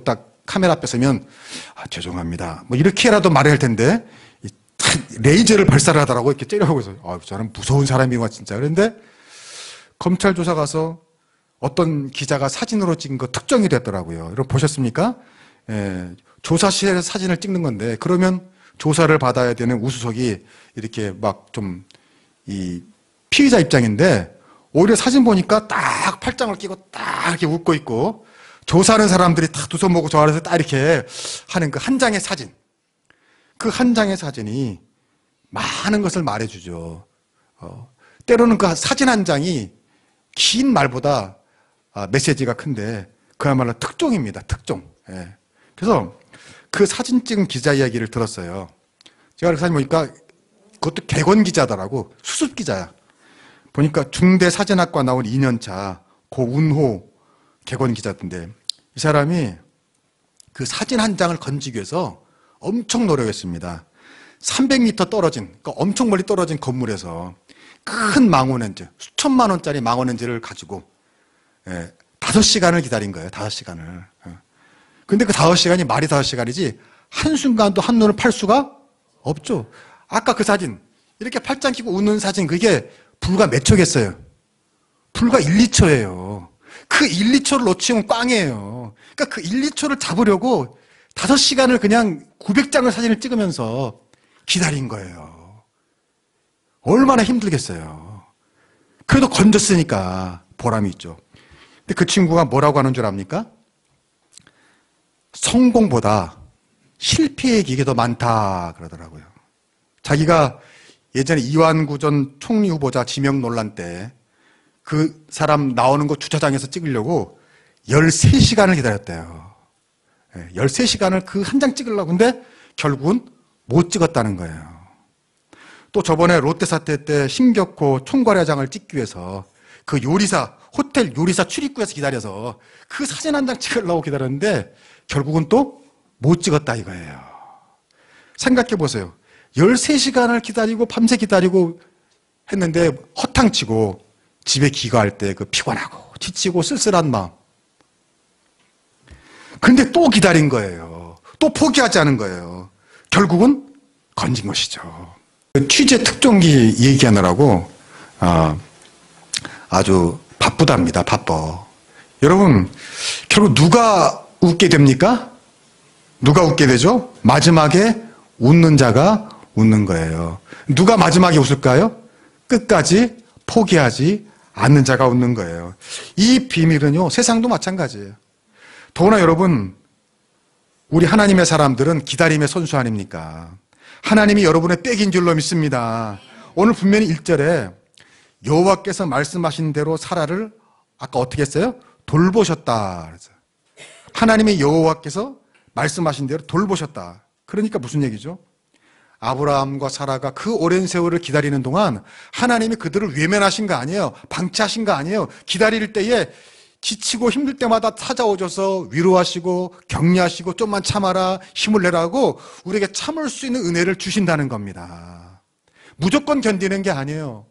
딱 카메라 앞에 서면 죄송합니다 뭐 이렇게라도 말해야 할 텐데 레이저를 발사를 하더라고. 이렇게 째려보고 있어요. 저는 무서운 사람이구나 진짜. 그런데 검찰 조사 가서 어떤 기자가 사진으로 찍은 거 특정이 됐더라고요. 여러분 보셨습니까? 조사실에서 사진을 찍는 건데 그러면 조사를 받아야 되는 우수석이 이렇게 막 좀 이 피의자 입장인데 오히려 사진 보니까 딱 팔짱을 끼고 딱 이렇게 웃고 있고 조사하는 사람들이 다 두 손 모고 저 아래서 딱 이렇게 하는 그 한 장의 사진. 그 한 장의 사진이 많은 것을 말해주죠. 때로는 그 사진 한 장이 긴 말보다 메시지가 큰데 그야말로 특종입니다. 특종. 그래서 그 사진 찍은 기자 이야기를 들었어요. 제가 그 사진 보니까 그것도 객원 기자더라고. 수습 기자야. 보니까 중대 사진학과 나온 2년차 고운호 객원 기자인데 이 사람이 그 사진 한 장을 건지기 위해서 엄청 노력했습니다. 300m 떨어진, 그러니까 엄청 멀리 떨어진 건물에서 큰 망원렌즈, 수천만 원짜리 망원렌즈를 가지고 5시간을 기다린 거예요. 5시간을. 근데 그 5시간이 말이 5시간이지 한순간도 한눈을 팔 수가 없죠. 아까 그 사진, 이렇게 팔짱 끼고 웃는 사진, 그게 불과 몇 초겠어요? 불과 1, 2초예요. 그 1, 2초를 놓치면 꽝이에요. 그러니까 그 1, 2초를 잡으려고 5시간을 그냥 900장을 사진을 찍으면서 기다린 거예요. 얼마나 힘들겠어요. 그래도 건졌으니까 보람이 있죠. 근데 그 친구가 뭐라고 하는 줄 압니까? 성공보다 실패의 기회가 더 많다 그러더라고요. 자기가 예전에 이완구 전 총리 후보자 지명 논란 때 그 사람 나오는 거 주차장에서 찍으려고 13시간을 기다렸대요. 13시간을 그 한 장 찍으려고. 근데 결국은 못 찍었다는 거예요. 또 저번에 롯데 사태 때 심격호 총괄회장을 찍기 위해서 그 요리사, 호텔 요리사 출입구에서 기다려서 그 사진 한 장 찍으려고 기다렸는데 결국은 또 못 찍었다 이거예요. 생각해 보세요. 13시간을 기다리고 밤새 기다리고 했는데 허탕치고 집에 귀가할 때 그 피곤하고 지치고 쓸쓸한 마음. 근데 또 기다린 거예요. 또 포기하지 않은 거예요. 결국은 건진 것이죠. 취재 특종기 얘기하느라고 아주 바쁘답니다. 바빠. 여러분, 결국 누가 웃게 됩니까? 누가 웃게 되죠? 마지막에 웃는 자가 웃는 거예요. 누가 마지막에 웃을까요? 끝까지 포기하지 않는 자가 웃는 거예요. 이 비밀은요, 세상도 마찬가지예요. 더구나 여러분, 우리 하나님의 사람들은 기다림의 선수 아닙니까? 하나님이 여러분의 백인 줄로 믿습니다. 오늘 분명히 1절에 여호와께서 말씀하신 대로 사라를 아까 어떻게 했어요? 돌보셨다. 하나님의 여호와께서 말씀하신 대로 돌보셨다. 그러니까 무슨 얘기죠? 아브라함과 사라가 그 오랜 세월을 기다리는 동안 하나님이 그들을 외면하신 거 아니에요. 방치하신 거 아니에요. 기다릴 때에 지치고 힘들 때마다 찾아오셔서 위로하시고 격려하시고 좀만 참아라, 힘을 내라고 우리에게 참을 수 있는 은혜를 주신다는 겁니다. 무조건 견디는 게 아니에요.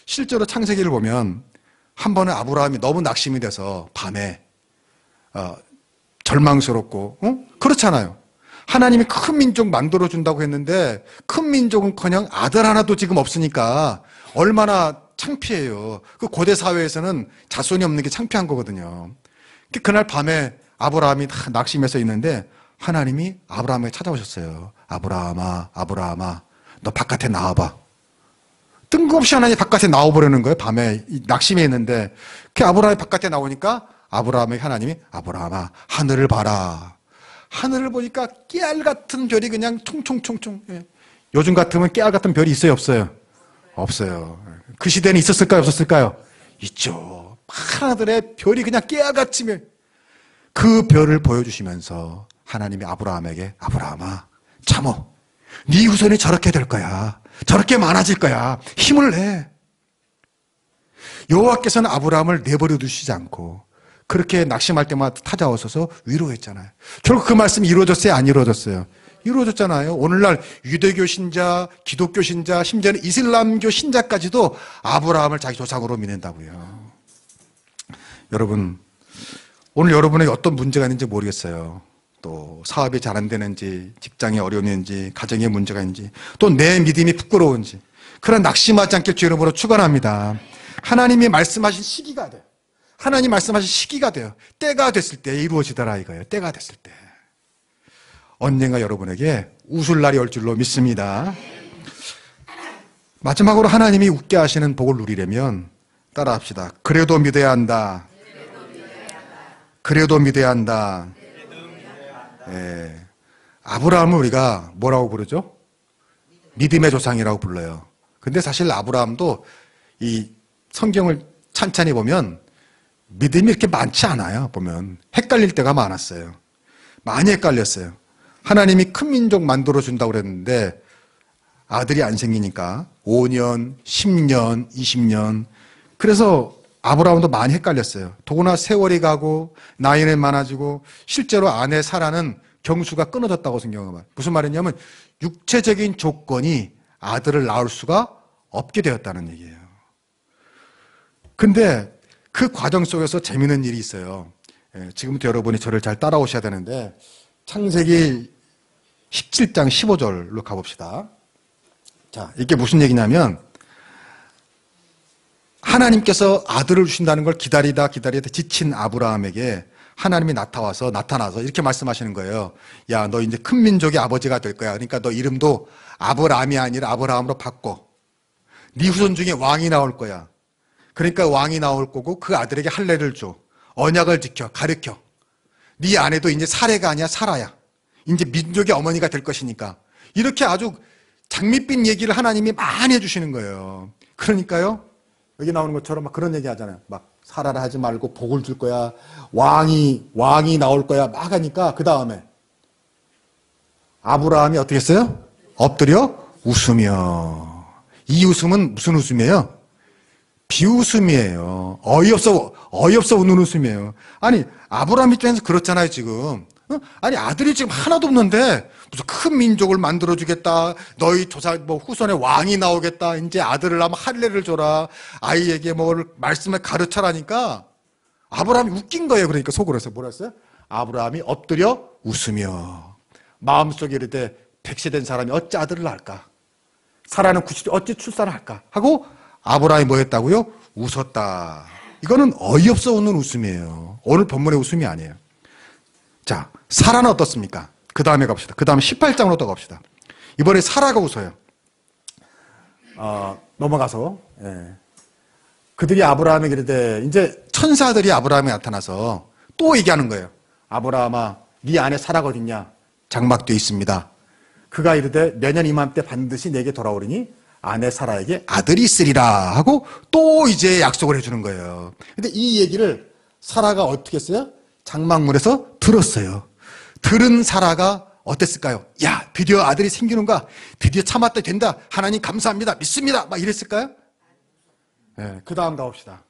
실제로 창세기를 보면 한 번은 아브라함이 너무 낙심이 돼서 밤에 절망스럽고 그렇잖아요. 하나님이 큰 민족 만들어준다고 했는데 큰 민족은커녕 아들 하나도 지금 없으니까 얼마나 창피해요. 그 고대 사회에서는 자손이 없는 게 창피한 거거든요. 그날 밤에 아브라함이 낙심해서 있는데 하나님이 아브라함에게 찾아오셨어요. 아브라함아, 아브라함아, 너 바깥에 나와봐. 뜬금없이 하나님이 바깥에 나와보려는 거예요. 밤에 낙심해 있는데 그 아브라함이 바깥에 나오니까 아브라함에게 하나님이 아브라함아, 하늘을 봐라. 하늘을 보니까 깨알 같은 별이 그냥 총총총총. 요즘 같으면 깨알 같은 별이 있어요, 없어요? 없어요. 그 시대는 있었을까요, 없었을까요? 있죠. 하늘의 별이 그냥 깨알같이 그 별을 보여주시면서 하나님이 아브라함에게 아브라함아, 참어. 네 후손이 저렇게 될 거야. 저렇게 많아질 거야. 힘을 내. 여호와께서는 아브라함을 내버려 두시지 않고 그렇게 낙심할 때마다 찾아오셔서 위로했잖아요. 결국 그 말씀이 이루어졌어요? 안 이루어졌어요? 이루어졌잖아요. 오늘날 유대교 신자, 기독교 신자, 심지어는 이슬람교 신자까지도 아브라함을 자기 조상으로 믿는다고요. 여러분, 오늘 여러분에게 어떤 문제가 있는지 모르겠어요. 또 사업이 잘 안 되는지, 직장이 어려운지, 가정에 문제가 있는지, 또 내 믿음이 부끄러운지, 그런 낙심하지 않길 주 이름으로 축원합니다. 하나님이 말씀하신 시기가 돼요. 하나님 말씀하신 시기가 돼요. 때가 됐을 때 이루어지더라 이거예요. 때가 됐을 때. 언젠가 여러분에게 웃을 날이 올 줄로 믿습니다. 마지막으로 하나님이 웃게 하시는 복을 누리려면 따라합시다. 그래도 믿어야 한다. 그래도 믿어야 한다. 예. 아브라함을 우리가 뭐라고 부르죠? 믿음의 조상이라고 불러요. 근데 사실 아브라함도 이 성경을 찬찬히 보면 믿음이 이렇게 많지 않아요. 보면 헷갈릴 때가 많았어요. 많이 헷갈렸어요. 하나님이 큰 민족 만들어준다고 그랬는데 아들이 안 생기니까 5년, 10년, 20년. 그래서 아브라함도 많이 헷갈렸어요. 더구나 세월이 가고 나이는 많아지고 실제로 아내 사라는 경수가 끊어졌다고 성경은 말해요. 무슨 말이냐면 육체적인 조건이 아들을 낳을 수가 없게 되었다는 얘기예요. 근데 그 과정 속에서 재미있는 일이 있어요. 지금부터 여러분이 저를 잘 따라오셔야 되는데 창세기 17장 15절로 가봅시다. 자, 이게 무슨 얘기냐면 하나님께서 아들을 주신다는 걸 기다리다 지친 아브라함에게 하나님이 나타나서 이렇게 말씀하시는 거예요. 야, 너 이제 큰 민족의 아버지가 될 거야. 그러니까 너 이름도 아브라함이 아니라 아브라함으로 바꿔. 네 후손 중에 왕이 나올 거야. 그러니까 왕이 나올 거고 그 아들에게 할례를 줘. 언약을 지켜, 가르쳐. 네 아내도 이제 사레가 아니야, 사라야. 이제 민족의 어머니가 될 것이니까. 이렇게 아주 장밋빛 얘기를 하나님이 많이 해주시는 거예요. 그러니까요, 여기 나오는 것처럼 막 그런 얘기 하잖아요. 막 사라라 하지 말고 복을 줄 거야. 왕이 나올 거야. 막 하니까 그 다음에 아브라함이 어떻게 했어요? 엎드려 웃으며. 이 웃음은 무슨 웃음이에요? 비웃음이에요. 어이없어 웃는 웃음이에요. 아니, 아브라함 입장에서 그렇잖아요, 지금. 아니, 아들이 지금 하나도 없는데 무슨 큰 민족을 만들어주겠다. 너희 후손에 왕이 나오겠다. 이제 아들을 낳으면 할례를 줘라. 아이에게 말씀을 가르쳐라니까 아브라함이 웃긴 거예요. 그러니까 속으로 해서 뭐라 했어요? 아브라함이 엎드려 웃으며 마음속에 이르되 100세 된 사람이 어찌 아들을 낳을까? 사라는 90세 어찌 출산을 할까? 하고 아브라함이 뭐 했다고요? 웃었다. 이거는 어이없어 웃는 웃음이에요. 오늘 본문의 웃음이 아니에요. 자, 사라는 어떻습니까? 그 다음에 갑시다. 그 다음에 18장으로 또 갑시다. 이번에 사라가 웃어요. 넘어가서. 예. 그들이 아브라함에게 이르되, 이제 천사들이 아브라함에 나타나서 또 얘기하는 거예요. 아브라함아, 네 아내 사라가 어딨냐? 장막되어 있습니다. 그가 이르되 내년 이맘때 반드시 내게 돌아오리니 아내 사라에게 아들이 있으리라 하고 또 이제 약속을 해주는 거예요. 근데 이 얘기를 사라가 어떻게 했어요? 장막문에서 들었어요. 들은 사라가 어땠을까요? 야, 드디어 아들이 생기는가? 드디어 참았다 된다. 하나님 감사합니다. 믿습니다. 막 이랬을까요? 네, 그 다음 가봅시다.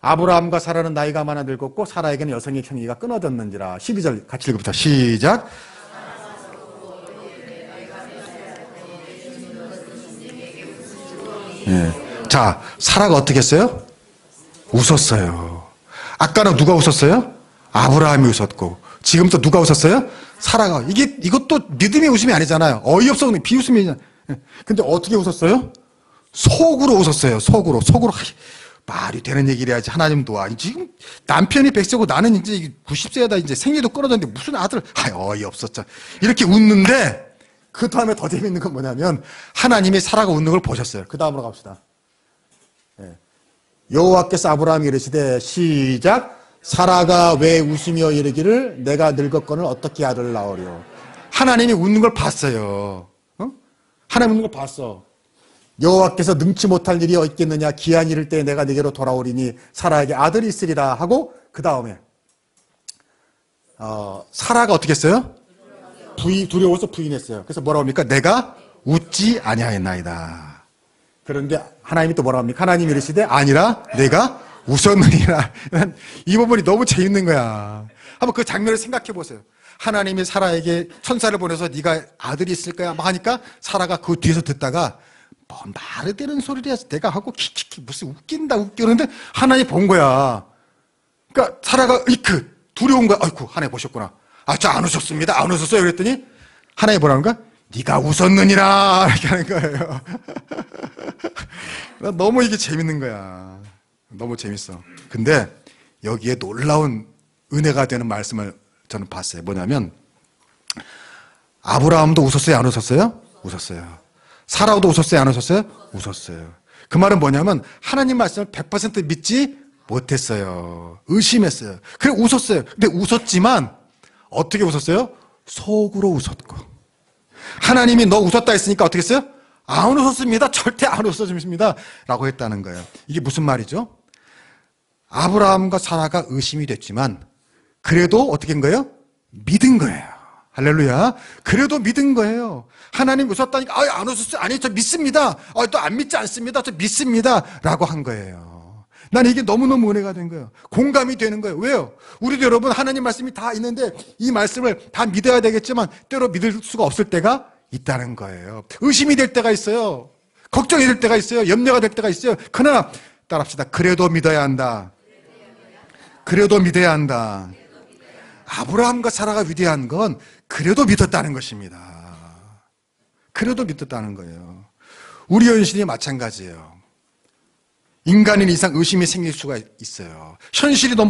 아브라함과 사라는 나이가 많아 늙었고 사라에게는 여성의 형기가 끊어졌는지라. 12절 같이 읽읍시다. 시작. 네. 자, 사라가 어떻게 했어요? 웃었어요. 아까는 누가 웃었어요? 아브라함이 웃었고, 지금 또 누가 웃었어요? 사라가. 이것도 믿음의 웃음이 아니잖아요. 어이없어 웃는 비웃음이잖아요. 근데 어떻게 웃었어요? 속으로 웃었어요. 속으로. 말이 되는 얘기를 해야지. 하나님도 아니 지금 남편이 100세고 나는 이제 90세다 이제 생리도 끊어졌는데 무슨 아들. 어이없었죠. 이렇게 웃는데 그 다음에 더 재밌는 건 뭐냐면 하나님이 사라가 웃는 걸 보셨어요. 그 다음으로 갑시다. 여호와께서 아브라함에게 이르시되 시작. 사라가 왜 웃으며 이르기를 내가 늙었거늘 어떻게 아들을 낳으려. 하나님이 웃는 걸 봤어요. 하나님 웃는 걸 봤어. 여호와께서 능치 못할 일이 있겠느냐. 기한이 이를 때 내가 네게로 돌아오리니 사라에게 아들이 있으리라 하고 그 다음에 사라가 어떻게 했어요? 두려워서 부인했어요. 그래서 뭐라고 합니까? 내가 웃지 아니하였나이다. 그런데 하나님이 또 뭐라고 합니까? 하나님이 이르시되 아니라 내가 웃었느니라. 이 부분이 너무 재밌는 거야. 한번 그 장면을 생각해 보세요. 하나님이 사라에게 천사를 보내서 네가 아들이 있을 거야 막 하니까 사라가 그 뒤에서 듣다가 뭐 말을 되는 소리를 해서 내가 하고 키키키 무슨 웃긴다 웃기는데 하나님 본 거야. 그러니까 사라가 이크 두려운 거야. 아이고, 하나님 보셨구나. 아, 저 안 웃었습니다. 안 웃었어요. 그랬더니 하나님 뭐라는 거야? 네가 웃었느니라 이렇게 하는 거예요. 너무 이게 재밌는 거야. 너무 재밌어. 근데 여기에 놀라운 은혜가 되는 말씀을 저는 봤어요. 뭐냐면 아브라함도 웃었어요? 안 웃었어요? 웃었어요. 사라도 웃었어요? 안 웃었어요? 웃었어요. 그 말은 뭐냐면 하나님 말씀을 100% 믿지 못했어요. 의심했어요. 그래 웃었어요. 근데 웃었지만 어떻게 웃었어요? 속으로 웃었고. 하나님이 너 웃었다 했으니까 어떻게 했어요? 안 웃었습니다. 절대 안 웃었습니다. 라고 했다는 거예요. 이게 무슨 말이죠? 아브라함과 사라가 의심이 됐지만 그래도 어떻게 한 거예요? 믿은 거예요. 할렐루야. 그래도 믿은 거예요. 하나님 웃었다니까 안 웃었어요. 아니 저 믿습니다. 또 안 믿지 않습니다. 저 믿습니다. 라고 한 거예요. 난 이게 너무너무 은혜가 된 거예요. 공감이 되는 거예요. 왜요? 우리도 여러분 하나님 말씀이 다 있는데 이 말씀을 다 믿어야 되겠지만 때로 믿을 수가 없을 때가 있다는 거예요. 의심이 될 때가 있어요. 걱정이 될 때가 있어요. 염려가 될 때가 있어요. 그러나 따라합시다. 그래도 믿어야 한다. 그래도 믿어야 한다. 아브라함과 사라가 위대한 건 그래도 믿었다는 것입니다. 그래도 믿었다는 거예요. 우리 현실이 마찬가지예요. 인간인 이상 의심이 생길 수가 있어요. 현실이 너무